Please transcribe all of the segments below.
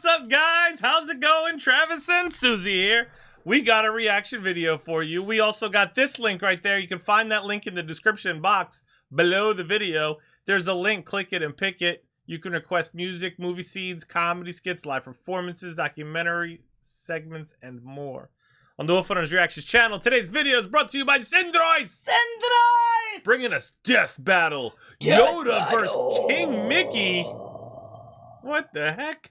What's up, guys? How's it going? Travis and Susie here. We got a reaction video for you. We also got this link right there. You can find that link in the description box below the video. There's a link. Click it and pick it. You can request music, movie scenes, comedy skits, live performances, documentary segments, and more. On the Wolf Hunterz Reactions channel, today's video is brought to you by Sendrois! Bringing us Death Battle. Yoda versus King Mickey. What the heck?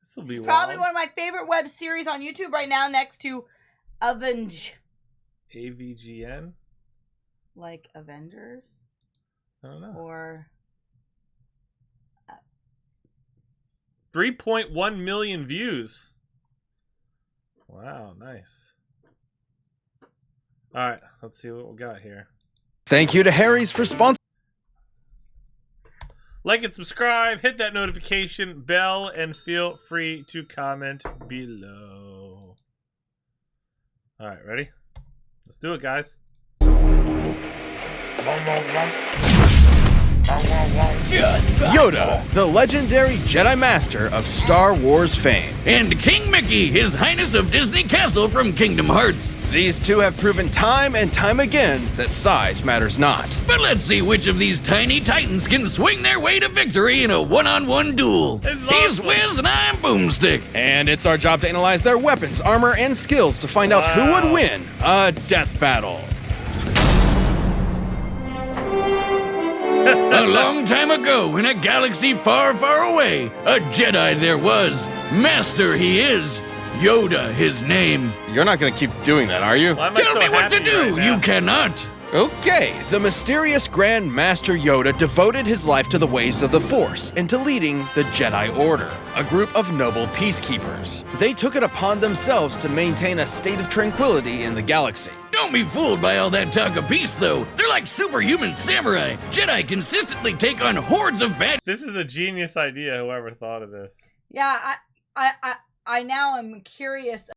This will be probably one of my favorite web series on YouTube right now, next to Avenge. AVGN? Like Avengers? I don't know. Or 3.1 million views. Wow, nice. All right, let's see what we got here. Thank you to Harry's for sponsoring. Like and subscribe, hit that notification bell, and feel free to comment below. All right, ready? Let's do it, guys. Yoda, the legendary Jedi Master of Star Wars fame. And King Mickey, His Highness of Disney Castle from Kingdom Hearts. These two have proven time and time again that size matters not. But let's see which of these tiny titans can swing their way to victory in a one-on-one duel. He's Wiz and I'm Boomstick. And it's our job to analyze their weapons, armor, and skills to find out who would win a death battle. A long time ago, in a galaxy far, far away, a Jedi there was. Master he is. Yoda his name. You're not going to keep doing that, are you? Why am I Tell so me what to happy do. right now? You cannot. Okay, the mysterious Grand Master Yoda devoted his life to the ways of the Force and to leading the Jedi Order, a group of noble peacekeepers. They took it upon themselves to maintain a state of tranquility in the galaxy. Don't be fooled by all that talk of peace, though. They're like superhuman samurai. Jedi consistently take on hordes of bad. This is a genius idea, whoever thought of this. yeah, I now am curious.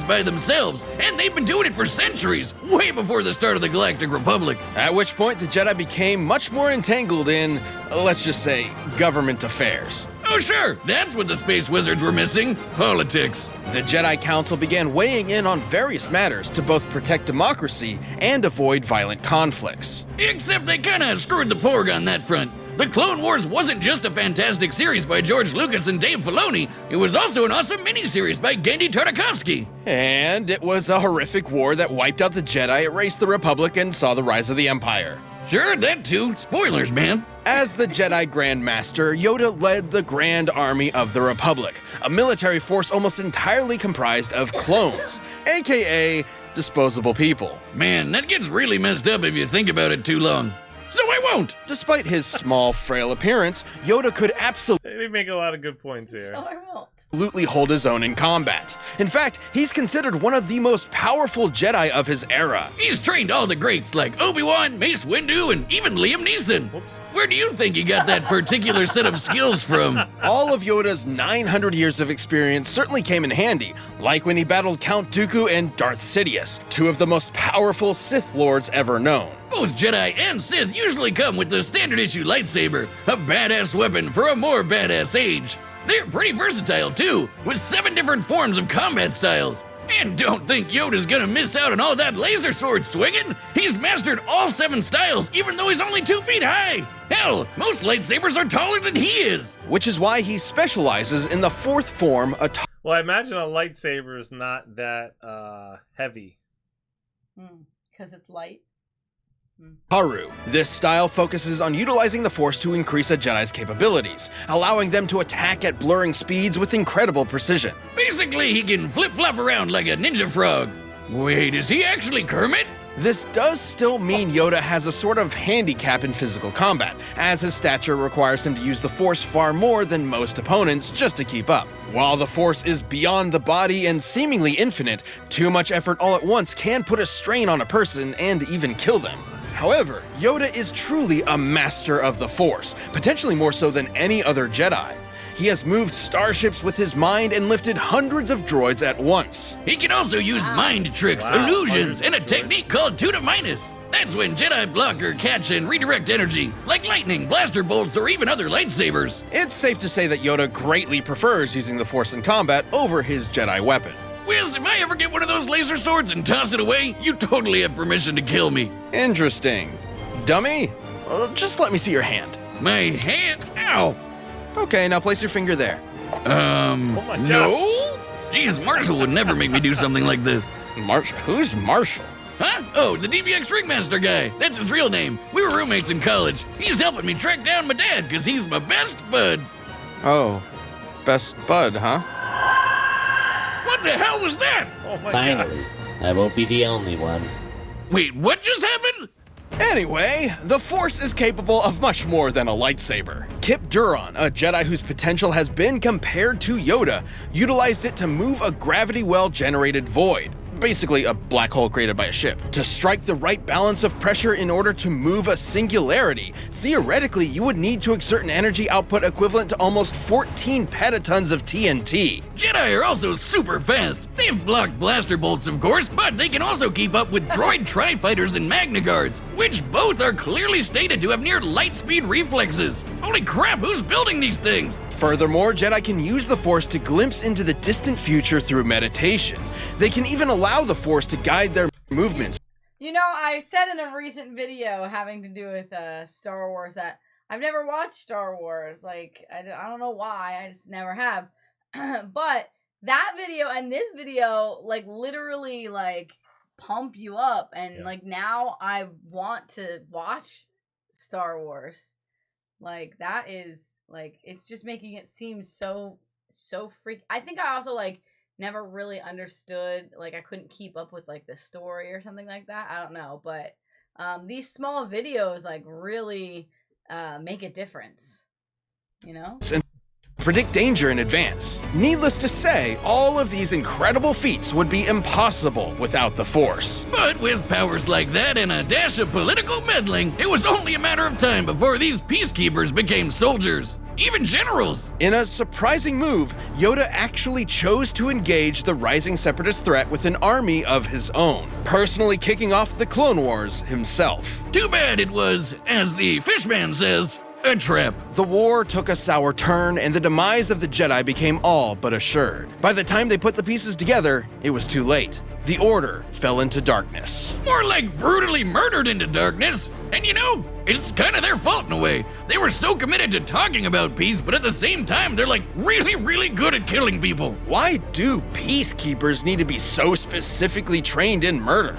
By themselves, and they've been doing it for centuries, way before the start of the Galactic Republic. At which point, the Jedi became much more entangled in, let's just say, government affairs. Oh sure, that's what the space wizards were missing, politics. The Jedi Council began weighing in on various matters to both protect democracy and avoid violent conflicts. Except they kinda screwed the porg on that front. The Clone Wars wasn't just a fantastic series by George Lucas and Dave Filoni, it was also an awesome miniseries by Genndy Tartakovsky. And it was a horrific war that wiped out the Jedi, erased the Republic, and saw the rise of the Empire. Sure, that too. Spoilers, man. As the Jedi Grand Master, Yoda led the Grand Army of the Republic, a military force almost entirely comprised of clones, aka disposable people. Man, that gets really messed up if you think about it too long. So I won't! Despite his small, frail appearance, Yoda could They make a lot of good points here. So I won't. absolutely hold his own in combat. In fact, he's considered one of the most powerful Jedi of his era. He's trained all the greats like Obi-Wan, Mace Windu, and even Liam Neeson. Whoops. Where do you think he got that particular set of skills from? All of Yoda's 900 years of experience certainly came in handy, like when he battled Count Dooku and Darth Sidious, two of the most powerful Sith Lords ever known. Both Jedi and Sith usually come with the standard issue lightsaber, a badass weapon for a more badass age. They're pretty versatile too, with 7 different forms of combat styles. And don't think Yoda's gonna miss out on all that laser sword swinging. He's mastered all 7 styles, even though he's only 2 feet high. Hell, most lightsabers are taller than he is. Which is why he specializes in the 4th form, Well, I imagine a lightsaber is not that heavy. Because it's light. Haru. This style focuses on utilizing the Force to increase a Jedi's capabilities, allowing them to attack at blurring speeds with incredible precision. Basically, he can flip-flop around like a ninja frog. Wait, is he actually Kermit? This does still mean Yoda has a sort of handicap in physical combat, as his stature requires him to use the Force far more than most opponents just to keep up. While the Force is beyond the body and seemingly infinite, too much effort all at once can put a strain on a person and even kill them. However, Yoda is truly a master of the Force, potentially more so than any other Jedi. He has moved starships with his mind and lifted hundreds of droids at once. He can also use mind tricks, illusions, and a technique called Tuna Minus. That's when Jedi block or catch and redirect energy, like lightning, blaster bolts, or even other lightsabers. It's safe to say that Yoda greatly prefers using the Force in combat over his Jedi weapon. Wiz, if I ever get one of those laser swords and toss it away, you totally have permission to kill me. Interesting. Dummy? Just let me see your hand. My hand? Ow! Okay, now place your finger there. my No? Jeez, Marshall would never make me do something like this. Marshall? Who's Marshall? Huh? Oh, the DBX Ringmaster guy. That's his real name. We were roommates in college. He's helping me track down my dad, because he's my best bud. Oh, best bud, huh? What the hell was that? Oh my Finally, God. I won't be the only one. Wait, what just happened? Anyway, the Force is capable of much more than a lightsaber. Kip Duron, a Jedi whose potential has been compared to Yoda, utilized it to move a gravity well-generated void, basically a black hole created by a ship, to strike the right balance of pressure in order to move a singularity. Theoretically, you would need to exert an energy output equivalent to almost 14 petatons of TNT. Jedi are also super fast. They've blocked blaster bolts, of course, but they can also keep up with droid tri-fighters and Magna Guards, which both are clearly stated to have near light speed reflexes. Holy crap, who's building these things? Furthermore, Jedi can use the Force to glimpse into the distant future through meditation. They can even allow the Force to guide their movements. You know, I said in a recent video having to do with Star Wars that I've never watched Star Wars. Like, I don't know why. I just never have. But that video and this video, like, literally, like, pump you up. And, like, now I want to watch Star Wars. Like, that is, like, it's just making it seem so freak. I think I also, like, never really understood, like, I couldn't keep up with, like, the story or something like that. I don't know, but these small videos, like, really make a difference, you know? And predict danger in advance. Needless to say, all of these incredible feats would be impossible without the Force. But with powers like that and a dash of political meddling, it was only a matter of time before these peacekeepers became soldiers, even generals. In a surprising move, Yoda actually chose to engage the rising separatist threat with an army of his own, personally kicking off the Clone Wars himself. Too bad it was, as the fishman says, a trap. The war took a sour turn, and the demise of the Jedi became all but assured. By the time they put the pieces together, it was too late. The Order fell into darkness. More like brutally murdered into darkness. And you know, it's kind of their fault in a way. They were so committed to talking about peace, but at the same time, they're like really good at killing people. Why do peacekeepers need to be so specifically trained in murder?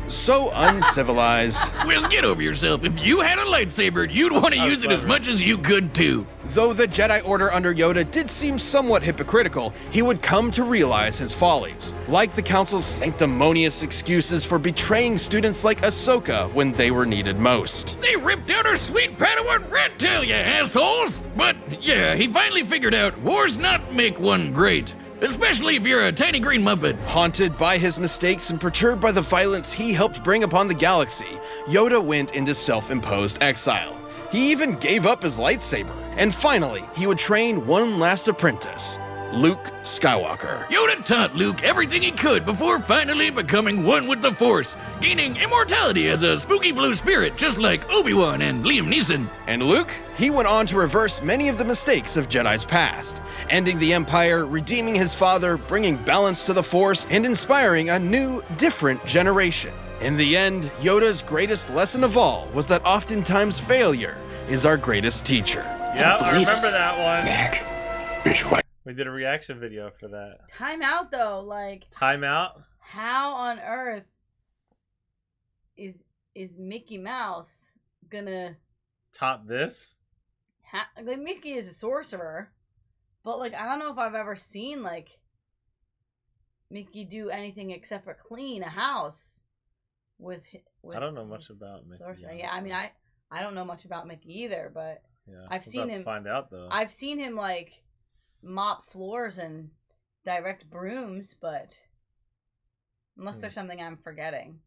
So uncivilized. Wiz, get over yourself. If you had a lightsaber, you'd want to use it as much as you could too. Though the Jedi Order under Yoda did seem somewhat hypocritical, he would come to realize his follies, like the Council's sanctimonious excuses for betraying students like Ahsoka when they were needed most. They ripped out our sweet Padawan rat tail, you assholes! But yeah, he finally figured out war's not make one great. Especially if you're a tiny green muppet. Haunted by his mistakes and perturbed by the violence he helped bring upon the galaxy, Yoda went into self-imposed exile. He even gave up his lightsaber. And finally, he would train one last apprentice, Luke Skywalker. Yoda taught Luke everything he could before finally becoming one with the Force, gaining immortality as a spooky blue spirit just like Obi-Wan and Liam Neeson. And Luke? He went on to reverse many of the mistakes of Jedi's past, ending the Empire, redeeming his father, bringing balance to the Force, and inspiring a new, different generation. In the end, Yoda's greatest lesson of all was that oftentimes failure is our greatest teacher. Yeah, I remember that one. We did a reaction video for that. Time out, though. Like, Time out? how on earth is Mickey Mouse gonna... Top this? Like, Mickey is a sorcerer, but, like, I don't know if I've ever seen, like, Mickey do anything except for clean a house. with I don't know much about Mickey. Sorcerer. Yeah, I mean, I don't know much about Mickey either, but Yeah, I've seen him find out though. I've seen him like mop floors and direct brooms, but unless there's something I'm forgetting.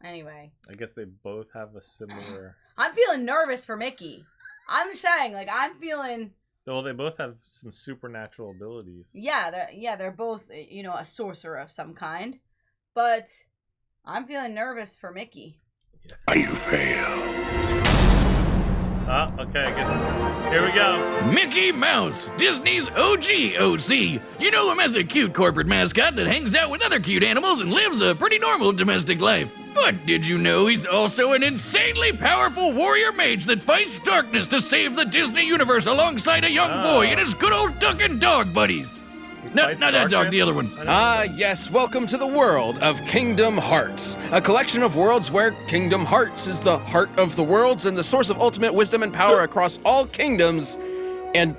Anyway, I guess they both have a similar. I'm feeling nervous for Mickey. I'm just saying, like, I'm feeling. Well, they both have some supernatural abilities. Yeah, they're both, you know, a sorcerer of some kind, but I'm feeling nervous for Mickey. Yeah. You fail. Oh, okay, good. Here we go. Mickey Mouse, Disney's OG OC. You know him as a cute corporate mascot that hangs out with other cute animals and lives a pretty normal domestic life. But did you know he's also an insanely powerful warrior mage that fights darkness to save the Disney universe alongside a young boy and his good old duck and dog buddies? Not that dog, the other one. Yes, welcome to the world of Kingdom Hearts, a collection of worlds where Kingdom Hearts is the heart of the worlds and the source of ultimate wisdom and power across all kingdoms and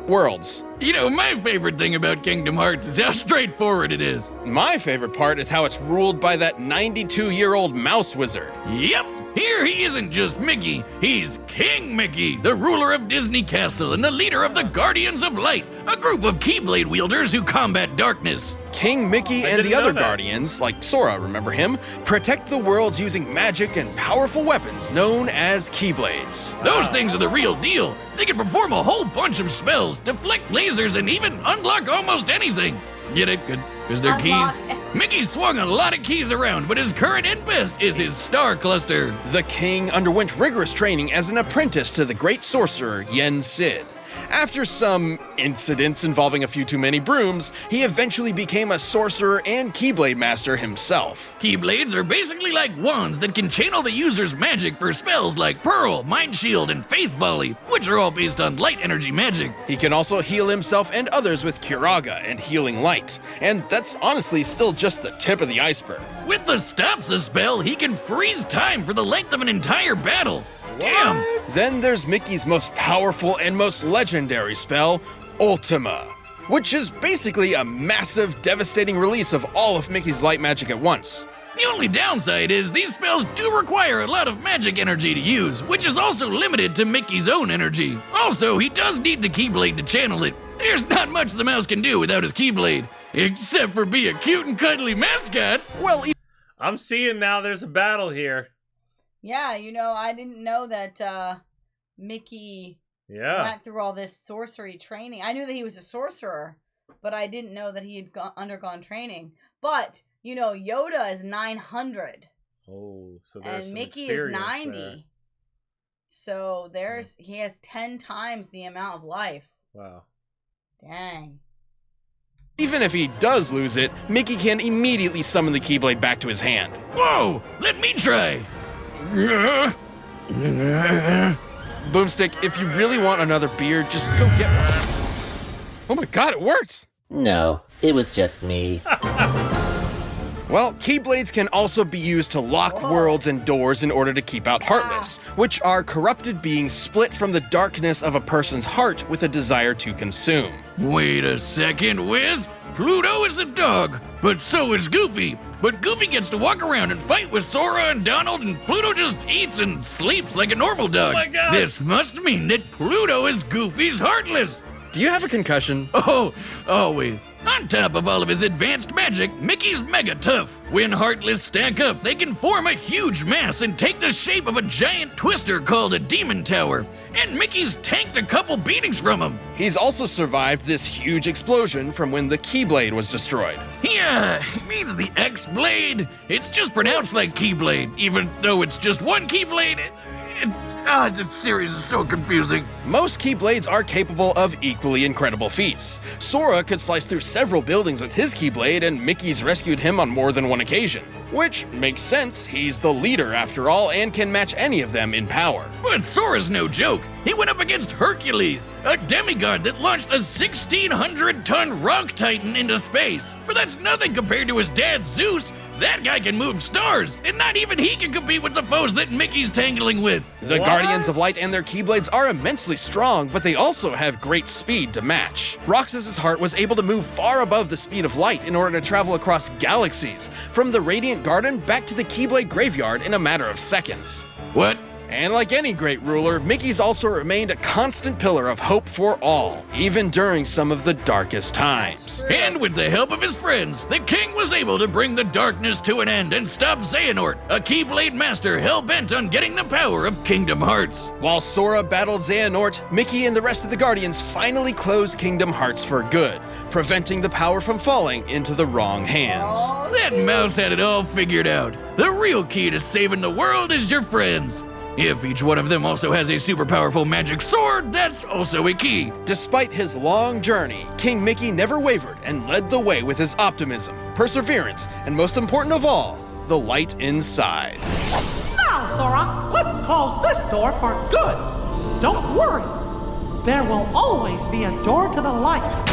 worlds. You know, my favorite thing about Kingdom Hearts is how straightforward it is. My favorite part is how it's ruled by that 92-year-old mouse wizard. Yep. Here he isn't just Mickey, he's King Mickey, the ruler of Disney Castle and the leader of the Guardians of Light, a group of Keyblade wielders who combat darkness. King Mickey and the other Guardians, like Sora, remember him, protect the worlds using magic and powerful weapons known as Keyblades. Those things are the real deal. They can perform a whole bunch of spells, deflect lasers, and even unlock almost anything. Get it? Because they're keys. Mickey swung a lot of keys around, but his current and best is his star cluster. The king underwent rigorous training as an apprentice to the great sorcerer Yen Sid. After some incidents involving a few too many brooms, he eventually became a sorcerer and Keyblade master himself. Keyblades are basically like wands that can channel the user's magic for spells like Pearl, Mind Shield, and Faith Volley, which are all based on light energy magic. He can also heal himself and others with Curaga and Healing Light, and that's honestly still just the tip of the iceberg. With the Stopsa spell, he can freeze time for the length of an entire battle. Damn! Then there's Mickey's most powerful and most legendary spell, Ultima, which is basically a massive, devastating release of all of Mickey's light magic at once. The only downside is these spells do require a lot of magic energy to use, which is also limited to Mickey's own energy. Also, he does need the Keyblade to channel it. There's not much the mouse can do without his Keyblade, except for be a cute and cuddly mascot. Well, I'm seeing now there's a battle here. Yeah, you know, I didn't know that Mickey went through all this sorcery training. I knew that he was a sorcerer, but I didn't know that he had undergone training. But, you know, Yoda is 900. Oh, so there's and some Mickey is 90. There. So he has 10 times the amount of life. Wow. Dang. Even if he does lose it, Mickey can immediately summon the Keyblade back to his hand. Whoa! Let me try! Boomstick, if you really want another beer, just go get one. Oh my god, it worked! No, it was just me. Well, Keyblades can also be used to lock worlds and doors in order to keep out Heartless, which are corrupted beings split from the darkness of a person's heart with a desire to consume. Wait a second, Wiz. Pluto is a dog, but so is Goofy. But Goofy gets to walk around and fight with Sora and Donald, and Pluto just eats and sleeps like a normal dog. Oh my God. This must mean that Pluto is Goofy's Heartless. Do you have a concussion? Oh, always. On top of all of his advanced magic, Mickey's mega tough. When Heartless stack up, they can form a huge mass and take the shape of a giant twister called a Demon Tower. And Mickey's tanked a couple beatings from him. He's also survived this huge explosion from when the Keyblade was destroyed. Yeah, it means the X-Blade. It's just pronounced like Keyblade, even though it's just one Keyblade. The series is so confusing. Most Keyblades are capable of equally incredible feats. Sora could slice through several buildings with his Keyblade, and Mickey's rescued him on more than one occasion. Which makes sense, he's the leader after all, and can match any of them in power. But Sora's no joke. He went up against Hercules, a demigod that launched a 1,600-ton rock titan into space. But that's nothing compared to his dad, Zeus. That guy can move stars, and not even he can compete with the foes that Mickey's tangling with. The What? Guardians of Light and their Keyblades are immensely strong, but they also have great speed to match. Roxas's heart was able to move far above the speed of light in order to travel across galaxies, from the Radiant Garden back to the Keyblade Graveyard in a matter of seconds. What? And like any great ruler, Mickey's also remained a constant pillar of hope for all, even during some of the darkest times. And with the help of his friends, the king was able to bring the darkness to an end and stop Xehanort, a Keyblade master hell-bent on getting the power of Kingdom Hearts. While Sora battled Xehanort, Mickey and the rest of the Guardians finally closed Kingdom Hearts for good, preventing the power from falling into the wrong hands. That mouse had it all figured out. The real key to saving the world is your friends. If each one of them also has a super powerful magic sword, that's also a key. Despite his long journey, King Mickey never wavered and led the way with his optimism, perseverance, and most important of all, the light inside. Now, Sora, let's close this door for good. Don't worry. There will always be a door to the light.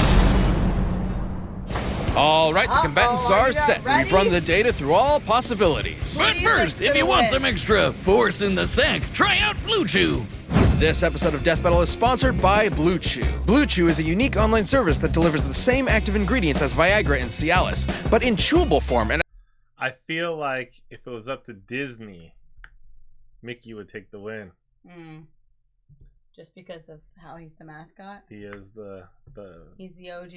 All right, the combatants are are you guys set. ready? We've run the data through all possibilities. But first, if you want some extra force in the sack, try out Blue Chew. This episode of Death Battle is sponsored by Blue Chew. Blue Chew is a unique online service that delivers the same active ingredients as Viagra and Cialis, but in chewable form. And I feel like if it was up to Disney, Mickey would take the win. Just because of how he's the mascot. He is He's the OG.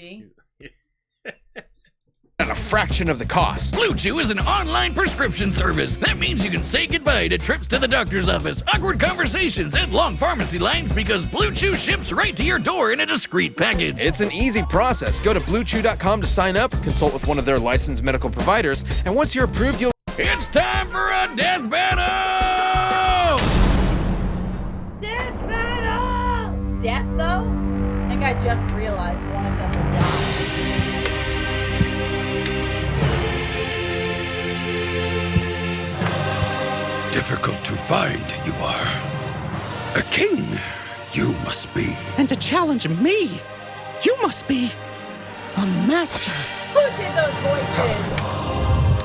at a fraction of the cost. Blue Chew is an online prescription service. That means you can say goodbye to trips to the doctor's office, awkward conversations, and long pharmacy lines because Blue Chew ships right to your door in a discreet package. It's an easy process. Go to bluechew.com to sign up, consult with one of their licensed medical providers, and once you're approved, you'll... It's time for a death battle! Death battle! Death, though? I think I just realized one of them will die. Difficult to find, you are. A king, you must be. And to challenge me, you must be a master. Who did those voices?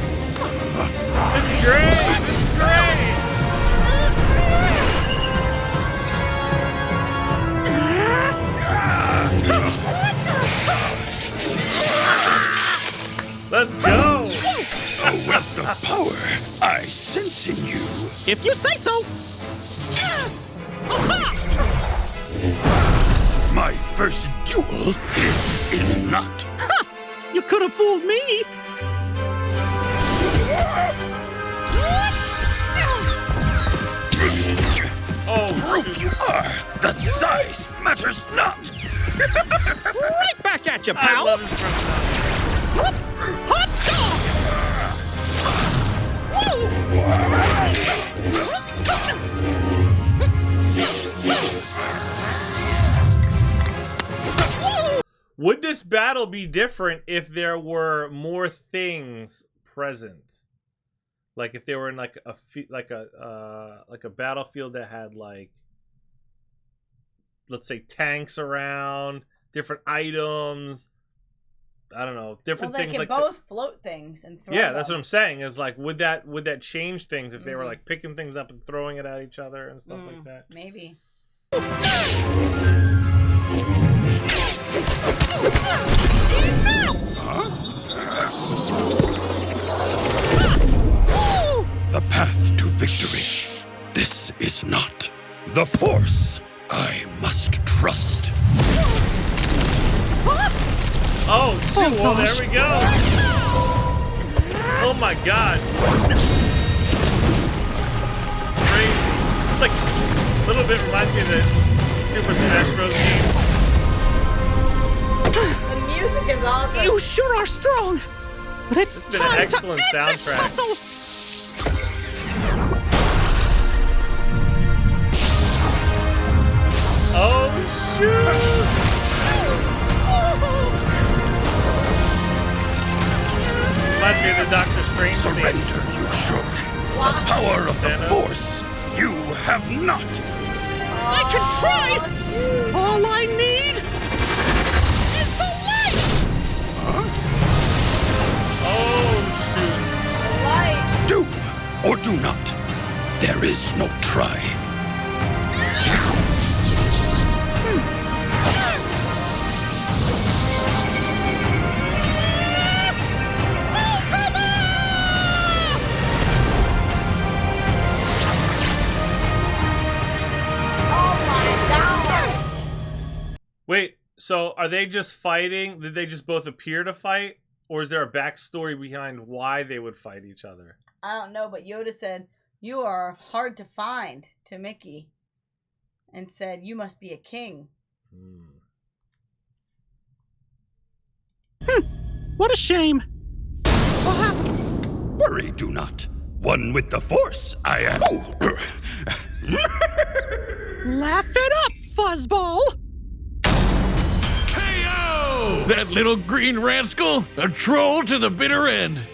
This is great! This is great! Let's go! A wealth of power I sense in you. If you say so. My first duel, this is not. You could have fooled me. Oh, Proof you are that size matters not. Right back at you, I pal. love this person. Hot Would this battle be different if there were more things present? Like if they were in like a battlefield that had like, let's say, tanks around, different items. I don't know, different Well, they things can like both float things and throw yeah, them. that's what I'm saying. Is like, would that change things if they were like picking things up and throwing it at each other and stuff like that? Maybe. The path to victory. This is not the Force I must trust. Oh shoot! Well, there we go. Oh my god! Crazy. It's like a little bit reminds me of the Super Smash Bros. game. The music is awesome. You sure are strong. But it's It's been an time excellent to end this soundtrack. tussle. Oh shoot! Reminds me of the Doctor Strange scene. Surrender, you should. The power of the Force you have not. I can try. All I need or do not. There is no try. Wait, so are they just fighting? Did they just both appear to fight? Or is there a backstory behind why they would fight each other? I don't know, but Yoda said, "You are hard to find," to Mickey. And said, "You must be a king." What a shame. Worry do not. One with the Force, I am. Laugh it up, fuzzball. KO! That little green rascal, a troll to the bitter end.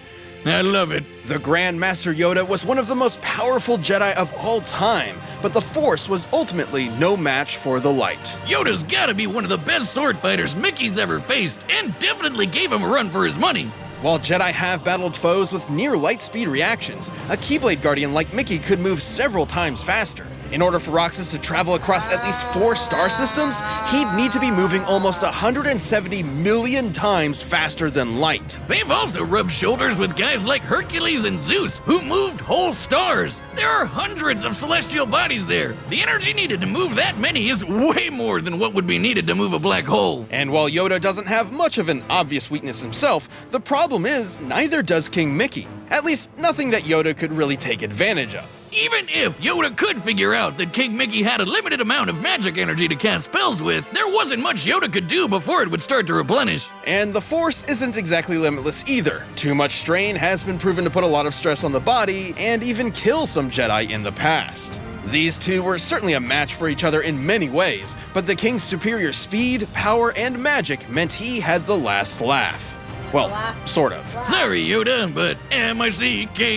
I love it. The Grand Master Yoda was one of the most powerful Jedi of all time, but the Force was ultimately no match for the light. Yoda's gotta be one of the best sword fighters Mickey's ever faced, and definitely gave him a run for his money. While Jedi have battled foes with near light speed reactions, a Keyblade Guardian like Mickey could move several times faster. In order for Roxas to travel across at least 4 star systems, he'd need to be moving almost 170 million times faster than light. They've also rubbed shoulders with guys like Hercules and Zeus, who moved whole stars. There are hundreds of celestial bodies there. The energy needed to move that many is way more than what would be needed to move a black hole. And while Yoda doesn't have much of an obvious weakness himself, the problem is neither does King Mickey. At least nothing that Yoda could really take advantage of. Even if Yoda could figure out that King Mickey had a limited amount of magic energy to cast spells with, there wasn't much Yoda could do before it would start to replenish. And the Force isn't exactly limitless either. Too much strain has been proven to put a lot of stress on the body and even kill some Jedi in the past. These two were certainly a match for each other in many ways, but the King's superior speed, power, and magic meant he had the last laugh. Well, sort of. Sorry, Yoda, but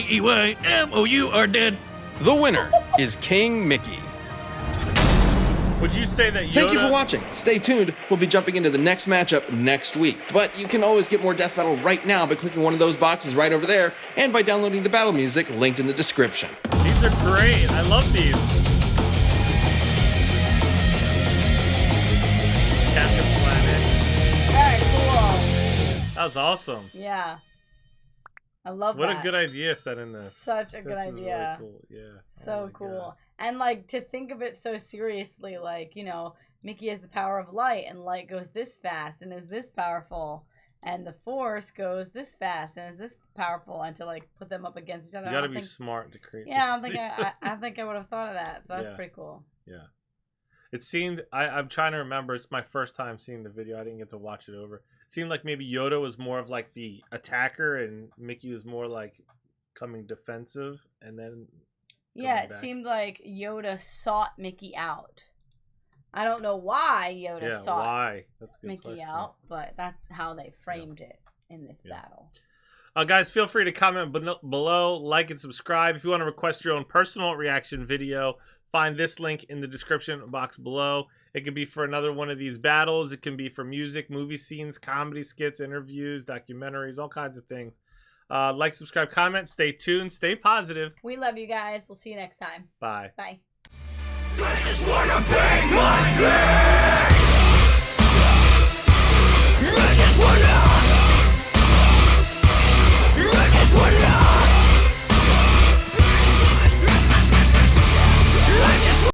M-I-C-K-E-Y-M-O-U are dead. The winner is King Mickey. Would you say that Yoda... Thank you for watching. Stay tuned. We'll be jumping into the next matchup next week. But you can always get more Death Battle right now by clicking one of those boxes right over there and by downloading the battle music linked in the description. These are great. I love these. Captain Planet. Very cool. That was awesome. Yeah. I love What that. a good idea set in this. Such a good This is idea. really cool. Yeah. So Oh my cool. God. And like to think of it so seriously, like, you know, Mickey has the power of light and light goes this fast and is this powerful. And the Force goes this fast and is this powerful, and to like put them up against each other. You gotta be smart to create Yeah, I this. don't think I think I would have thought of that. So that's Yeah. pretty cool. Yeah. It seemed, I'm trying to remember, it's my first time seeing the video. I didn't get to watch it over. It seemed like maybe Yoda was more of like the attacker and Mickey was more like coming defensive, and then Yeah, it back. seemed like Yoda sought Mickey out. I don't know why Yoda sought why? That's a good Mickey question. out, but that's how they framed it in this battle. Guys, feel free to comment below, like and subscribe. If you want to request your own personal reaction video, find this link in the description box below. It could be for another one of these battles. It can be for music, movie scenes, comedy skits, interviews, documentaries, all kinds of things. Like, subscribe, comment, stay tuned, stay positive. We love you guys. We'll see you next time. Bye. Bye. I just wanna bang my leg!